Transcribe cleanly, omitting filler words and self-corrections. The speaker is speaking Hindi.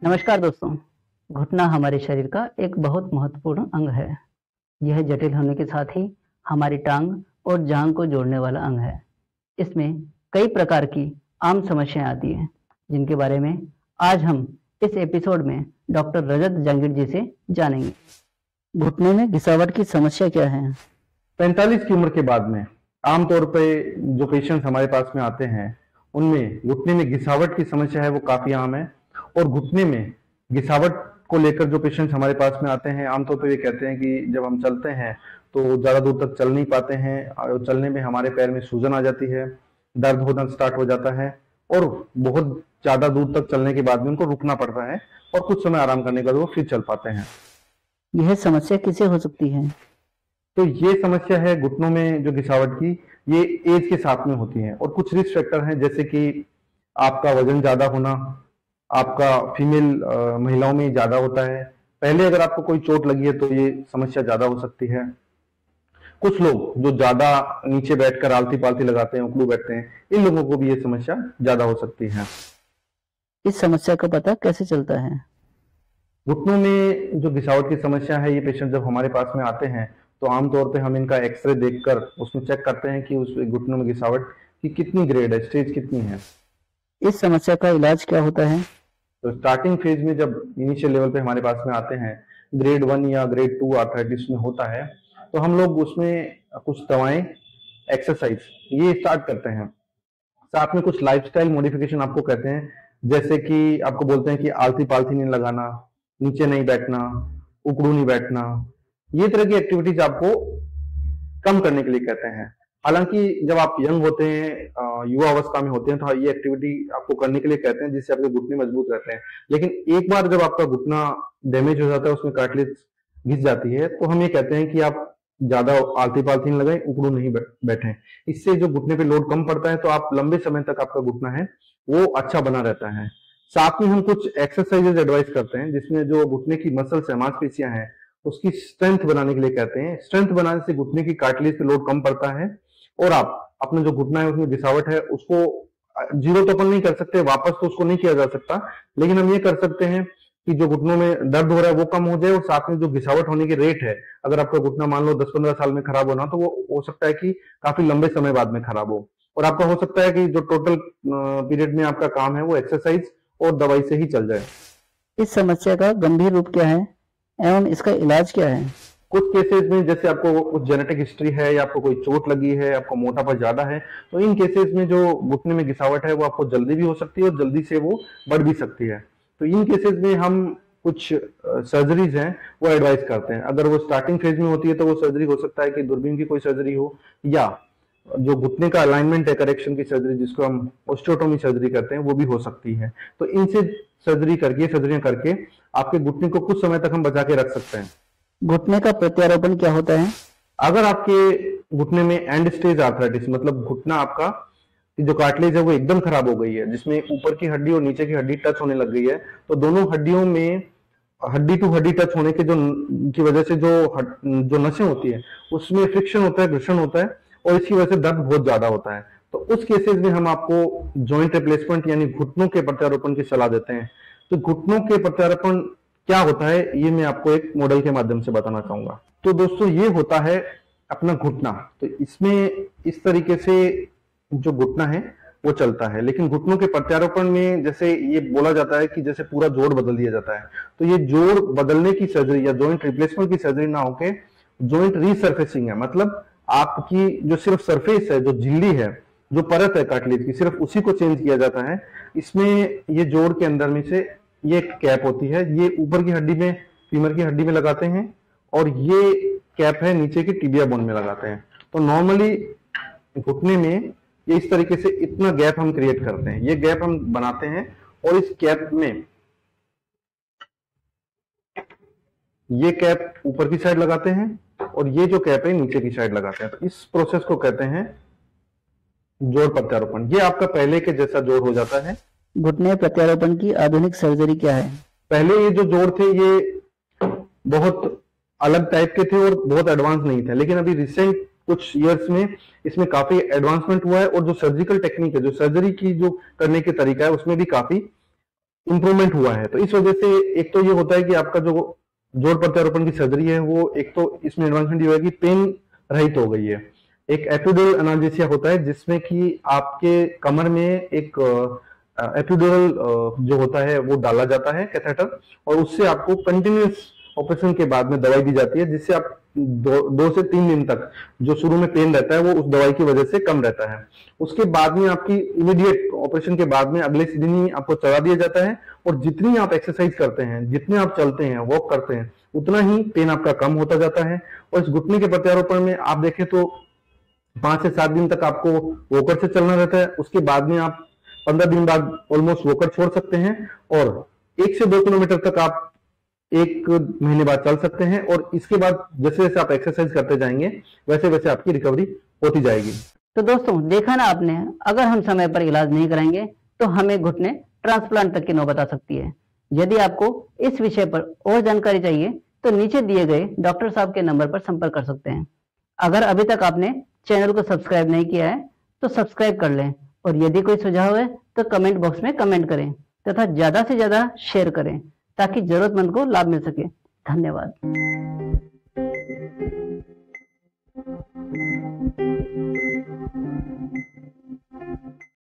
नमस्कार दोस्तों। घुटना हमारे शरीर का एक बहुत महत्वपूर्ण अंग है। यह जटिल होने के साथ ही हमारी टांग और जांघ को जोड़ने वाला अंग है। इसमें कई प्रकार की आम समस्याएं आती हैं, जिनके बारे में आज हम इस एपिसोड में डॉक्टर रजत जहांगीर जी से जानेंगे। घुटने में घिसावट की समस्या क्या है? 45 की उम्र के बाद में आमतौर पे जो पेशेंट्स हमारे पास में आते हैं उनमें घुटने में घिसावट की समस्या है वो काफी आम है। और घुटने में घिसावट को लेकर जो पेशेंट्स हमारे पास में आते हैं आमतौर पे ये कहते हैं कि जब हम चलते हैं तो ज्यादा दूर तक चल नहीं पाते हैं और चलने में हमारे पैर में सूजन आ जाती है, दर्द होना स्टार्ट हो जाता है और बहुत ज्यादा दूर तक चलने के बाद में उनको रुकना पड़ता है और कुछ समय आराम करने के बाद वो फिर चल पाते हैं। यह समस्या किसे हो सकती है? तो ये समस्या है घुटनों में जो घिसावट की, ये एज के साथ में होती है और कुछ रिस्क फैक्टर हैं जैसे कि आपका वजन ज्यादा होना, आपका फीमेल महिलाओं में ज्यादा होता है, पहले अगर आपको कोई चोट लगी है तो ये समस्या ज्यादा हो सकती है। कुछ लोग जो ज्यादा नीचे बैठकर आलती पालती लगाते हैं, उखड़ू बैठते हैं, इन लोगों को भी ये समस्या ज्यादा हो सकती है। इस समस्या का पता कैसे चलता है? घुटनों में जो घिसावट की समस्या है, ये पेशेंट जब हमारे पास में आते हैं तो आमतौर पे हम इनका एक्सरे देखकर उसमें चेक करते हैं कि उस घुटनों में घिसावट की कितनी ग्रेड है, स्टेज कितनी है। इस समस्या का इलाज क्या होता है? तो स्टार्टिंग फेज में जब इनिशियल लेवल पे हमारे पास में आते हैं, ग्रेड 1 या ग्रेड 2 आर्थराइटिस में होता है, तो हम लोग उसमें कुछ दवाएं, एक्सरसाइज ये स्टार्ट करते हैं। साथ में कुछ लाइफस्टाइल मॉडिफिकेशन आपको कहते हैं, जैसे कि आपको बोलते हैं कि आलती पालती नहीं लगाना, नीचे नहीं बैठना, उकड़ू नहीं बैठना, ये तरह की एक्टिविटीज आपको कम करने के लिए कहते हैं। हालांकि जब आप यंग होते हैं, युवा अवस्था में होते हैं, तो ये एक्टिविटी आपको करने के लिए कहते हैं जिससे आपके घुटने मजबूत रहते हैं। लेकिन एक बार जब आपका घुटना डैमेज हो जाता है, उसमें कार्टिलेज घिस जाती है, तो हम ये कहते हैं कि आप ज्यादा आलती पालती नहीं लगाएं, उकड़ू नहीं बैठें। इससे जो घुटने पे लोड कम पड़ता है तो आप लंबे समय तक आपका घुटना है वो अच्छा बना रहता है। साथ में हम कुछ एक्सरसाइजेज एडवाइस करते हैं जिसमें जो घुटने की मसल्स है, मांसपेशियां हैं, उसकी स्ट्रेंथ बनाने के लिए कहते हैं। स्ट्रेंथ बनाने से घुटने की कार्टिलेज पे लोड कम पड़ता है और आप अपना जो घुटना है उसमें घिसावट है उसको जीरो तो अपन नहीं कर सकते, वापस तो उसको नहीं किया जा सकता, लेकिन हम ये कर सकते हैं कि जो घुटनों में दर्द हो रहा है वो कम हो जाए और साथ में जो घिसावट होने की रेट है, अगर आपका घुटना मान लो 10-15 साल में खराब होना, तो वो हो सकता है कि काफी लंबे समय बाद में खराब हो। और आपका हो सकता है कि जो टोटल पीरियड में आपका काम है वो एक्सरसाइज और दवाई से ही चल जाए। इस समस्या का गंभीर रूप क्या है एवं इसका इलाज क्या है? कुछ केसेस में जैसे आपको कुछ जेनेटिक हिस्ट्री है या आपको कोई चोट लगी है, आपको मोटापा ज्यादा है, तो इन केसेस में जो घुटने में घिसावट है वो आपको जल्दी भी हो सकती है और जल्दी से वो बढ़ भी सकती है। तो इन केसेस में हम कुछ सर्जरीज हैं वो एडवाइस करते हैं। अगर वो स्टार्टिंग फेज में होती है तो वो सर्जरी हो सकता है कि दूरबीन की कोई सर्जरी हो, या जो घुटने का अलाइनमेंट है, करेक्शन की सर्जरी जिसको हम ऑस्टियोटोमी सर्जरी करते हैं, वो भी हो सकती है। तो इनसे सर्जरियां करके आपके घुटने को कुछ समय तक हम बचा के रख सकते हैं। घुटने का प्रत्यारोपण क्या होता है? अगर आपके घुटने में एंड स्टेज आर्थराइटिस, मतलब घुटना आपका जो कार्टिलेज है वो एकदम खराब हो गई है, जिसमें ऊपर की हड्डी और नीचे की हड्डी टच होने लग गई है, तो दोनों हड्डियों में हड्डी टू हड्डी टच होने के की वजह से जो नसें होती है उसमें फ्रिक्शन होता है, घर्षण होता है और इसकी वजह से दर्द बहुत ज्यादा होता है। तो उस केसेस में हम आपको जॉइंट रिप्लेसमेंट यानी घुटनों के प्रत्यारोपण की सलाह देते हैं। तो घुटनों के प्रत्यारोपण क्या होता है ये मैं आपको एक मॉडल के माध्यम से बताना चाहूंगा। तो दोस्तों ये होता है अपना घुटना। तो इसमें इस तरीके से जो घुटना है वो चलता है, लेकिन घुटनों के प्रत्यारोपण में जैसे ये बोला जाता है कि जैसे पूरा जोड़ बदल दिया जाता है, तो ये जोड़ बदलने की सर्जरी या जॉइंट रिप्लेसमेंट की सर्जरी ना होके जॉइंट रीसर्फेसिंग है। मतलब आपकी जो सिर्फ सरफेस है, जो झिल्ली है, जो परत है कार्टिलेज की, सिर्फ उसी को चेंज किया जाता है। इसमें ये जोड़ के अंदर में से ये एक कैप होती है, ये ऊपर की हड्डी में, फीमर की हड्डी में लगाते हैं, और ये कैप है नीचे की टिबिया बोन में लगाते हैं। तो नॉर्मली घुटने में ये इस तरीके से इतना गैप हम क्रिएट करते हैं, ये गैप हम बनाते हैं और इस कैप में ये कैप ऊपर की साइड लगाते हैं और ये जो कैप है नीचे की साइड लगाते हैं। तो इस प्रोसेस को कहते हैं जोड़ प्रत्यारोपण। ये आपका पहले के जैसा जोड़ हो जाता है। घुटने प्रत्यारोपण की आधुनिक सर्जरी क्या है? पहले ये जो जोड़ थे ये बहुत अलग टाइप के थे और बहुत एडवांस नहीं थे, लेकिन अभी रिसेंट कुछ ईयर्स में इसमें काफी एडवांसमेंट हुआ है और जो सर्जिकल टेक्निक है, जो सर्जरी की जो करने के तरीका है, उसमें भी काफी इंप्रूवमेंट हुआ है। तो इस वजह से एक तो ये होता है कि आपका जो जोड़ प्रत्यारोपण की सर्जरी है वो एक तो इसमें एडवांसमेंट ये है कि पेन रहित हो गई है। एक एपिड्यूरल एनाल्जेसिया होता है जिसमें कि आपके कमर में एक एपिड्यूरल जो होता है वो डाला जाता है कैथेटर, और उससे आपको कंटिन्यूस ऑपरेशन के बाद में दवाई दी जाती है, जिससे आप 2 से 3 दिन तक जो शुरू में पेन रहता है वो उस दवाई की वजह से कम रहता है। उसके बाद में आपकी इमीडिएट ऑपरेशन के बाद में अगले दिन ही आपको चला दिया जाता है, और जितनी आप एक्सरसाइज करते हैं, जितने आप चलते हैं, वॉक करते हैं, उतना ही पेन आपका कम होता जाता है। और इस घुटने के प्रत्यारोपण में आप देखें तो 5 से 7 दिन तक आपको वॉकर से चलना रहता है। उसके बाद में आप 15 दिन बाद ऑलमोस्ट वॉकर छोड़ सकते हैं, और 1 से 2 किलोमीटर तक आप 1 महीने बाद चल सकते हैं। और इसके बाद जैसे जैसे आप एक्सरसाइज करते जाएंगे वैसे वैसे आपकी रिकवरी होती जाएगी। तो दोस्तों देखा ना आपने, अगर हम समय पर इलाज नहीं कराएंगे तो हमें घुटने ट्रांसप्लांट तक की नौबत आ सकती है। यदि आपको इस विषय पर और जानकारी चाहिए तो नीचे दिए गए डॉक्टर साहब के नंबर पर संपर्क कर सकते हैं। अगर अभी तक आपने चैनल को सब्सक्राइब नहीं किया है तो सब्सक्राइब कर लें, और यदि कोई सुझाव है तो कमेंट बॉक्स में कमेंट करें तथा ज्यादा से ज्यादा शेयर करें ताकि जरूरतमंद को लाभ मिल सके। धन्यवाद।